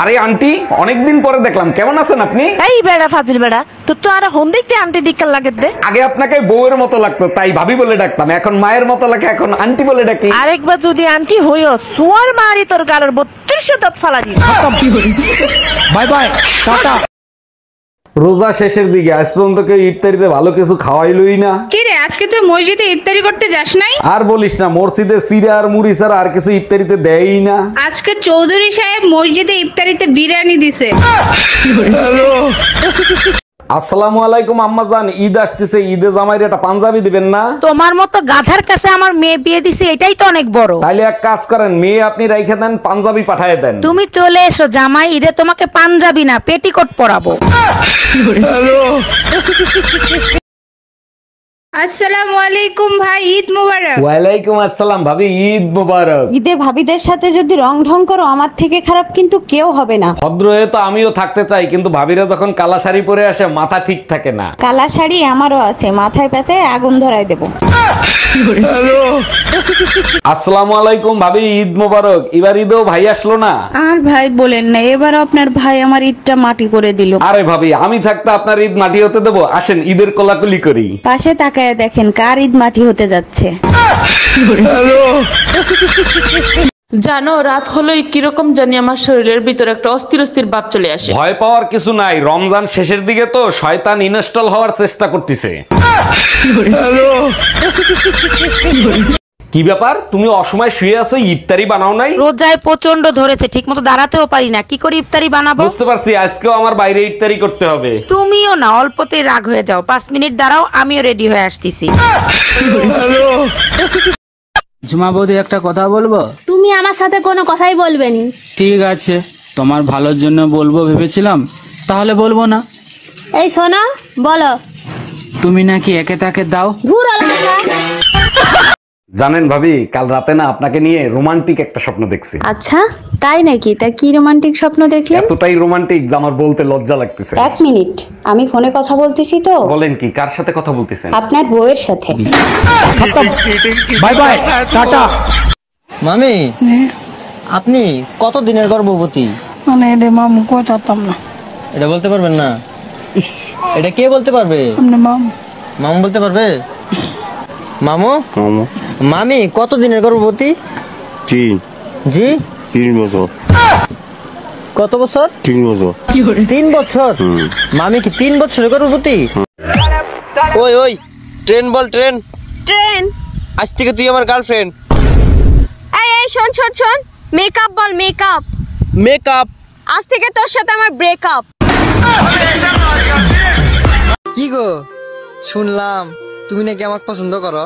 আরে আন্টি, অনেকদিন পরে দেখলাম, কেমন আছেন আপনি? এই বেড়া ফাজিল বেড়া, তো আর হন দেখতে আন্টি ডিক্কার লাগে দে। আগে আপনাকে বউয়ের মতো লাগতো, তাই ভাবি বলে ডাকতাম, এখন মায়ের মতো লাগে, এখন আন্টি বলে ডাকি। আরেকবার যদি আন্টি হইও সোয়ার মারি তোর গালের 32 দাঁত ফালা দিই। Bye bye, tata. রোজা শেষের দিকে আজ পর্যন্ত কেউ ইফতারিতে ভালো কিছু খাওয়াইলই না। কি রে, আজকে তুই মসজিদে ইফতারি করতে যাস নাই? আর বলিস না, মসজিদে সিরা আর মুড়ি ছাড়া আর কিছু ইফতারিতে দেয়ই না। আজকে চৌধুরী সাহেব মসজিদে ইফতারিতে বিরিয়ানি দিছে। আসসালামু আলাইকুম আম্মাজান, ঈদ আসতেছে, ঈদে জামাইরে একটা পাঞ্জাবি দিবেন না? তোমার মতো গাধার কাছে আমার মেয়ে বিয়ে দিছে, এটাই তো অনেক বড়। তাইলে এক কাজ করেন, মেয়ে আপনি রাইখে দেন, পাঞ্জাবি পাঠায় দেন। তুমি চলে এসো জামাই, ঈদে তোমাকে পাঞ্জাবি না পেটিকোট পরাবো। আসসালামু আলাইকুম ভাই, ঈদ মোবারক। ওয়ালাইকুম আসসালাম ভাবি, ঈদ মোবারক। ঈদে ভাবিদের সাথে যদি রং ঢং করো, আমার থেকে খারাপ কিন্তু কেউ হবে না। ভদ্র হয়ে তো আমিও থাকতে চাই, কিন্তু ভাবিরা যখন কালা শাড়ি পরে আসে মাথা ঠিক থাকে না। কালা শাড়ি আমারও আছে, মাথায় পেঁচে আগুন ধরাই দেবো। আসসালামু আলাইকুম ভাবি, ঈদ মোবারক। এবার ঈদেও ভাই আসলো না? আর ভাই বলেন না, এবার আপনার ভাই আমার ঈদটা মাটি করে দিল। আরে ভাবি, আমি থাকতে আপনার ঈদ মাটি হতে দেবো? আসেন ঈদের কোলাকুলি করি। পাশে তাকায় দেখেন কার ঈদ মাটি হতে যাচ্ছে। জানো, রাত হলোই কিরকম জানি আমার শরীরের ভিতরে একটা অস্থির অস্থির ভাব চলে আসে। ভয় পাওয়ার কিছু নাই, রমজান শেষের দিকে তো শয়তান ইনস্টল হওয়ার চেষ্টা করতেছে। কি ব্যাপার, তুমি অসময় শুয়ে আছো, ইফতারি বানাও নাই? রোজায় প্রচন্ড ধরেছে, ঠিক মতো দাঁড়াতেও পারি না, কি করে ইফতারি বানাবো? বুঝতে পারছি, আজকেও আমার বাইরে ইফতারি করতে হবে। তুমিও না, অল্পতেই রাগ হয়ে যাও। 5 মিনিট দাঁড়াও, আমিও রেডি হয়ে আসতেছি। ঝুমা বৌদি, একটা কথা বলবো? তুমি আমার সাথে কোনো কথাই বলবে নি। ঠিক আছে, তোমার ভালোর জন্য বলবো ভেবেছিলাম, তাহলে বলবো না। এই শোনো, বলো। তুমি নাকি একে তাকে দাও? ধুর আলাদা। জানেন ভাবি, কাল রাতে না আপনাকে নিয়ে রোমান্টিক একটা স্বপ্ন দেখছি। আচ্ছা তাই নাকি? তা কি রোমান্টিক স্বপ্ন দেখলেন? এতটাই রোমান্টিক যে আমার বলতে লজ্জা লাগতেছে। 1 মিনিট, আমি ফোনে কথা বলতেছি তো। বলেন কি, কার সাথে কথা বলতেছেন? আপনার বউয়ের সাথে। Bye bye, tata. মামি, আপনি কত দিনের গর্ভবতী? মানে রে মামু কইতাম না। এটা বলতে পারবেন না? এটা কে বলতে পারবে? মামু। মামু বলতে পারবে? মামু, মামি কত দিনের গর্ভবতী? 3। জি, 3 বছর। কত বছর? 3 বছর। 3 বছর? মামি কি 3 বছরের গর্ভবতী? ওই ওই, ট্রেন বল, ট্রেন। ট্রেন? আজ থেকে তুই আমার গার্লফ্রেন্ড। এই শোন শোন শোন, মেকআপ বল, মেকআপ। মেকআপ? আজ থেকে তোর সাথে আমার ব্রেকআপ। কি গো, শুনলাম তুমি নাকি আমাকে পছন্দ করো?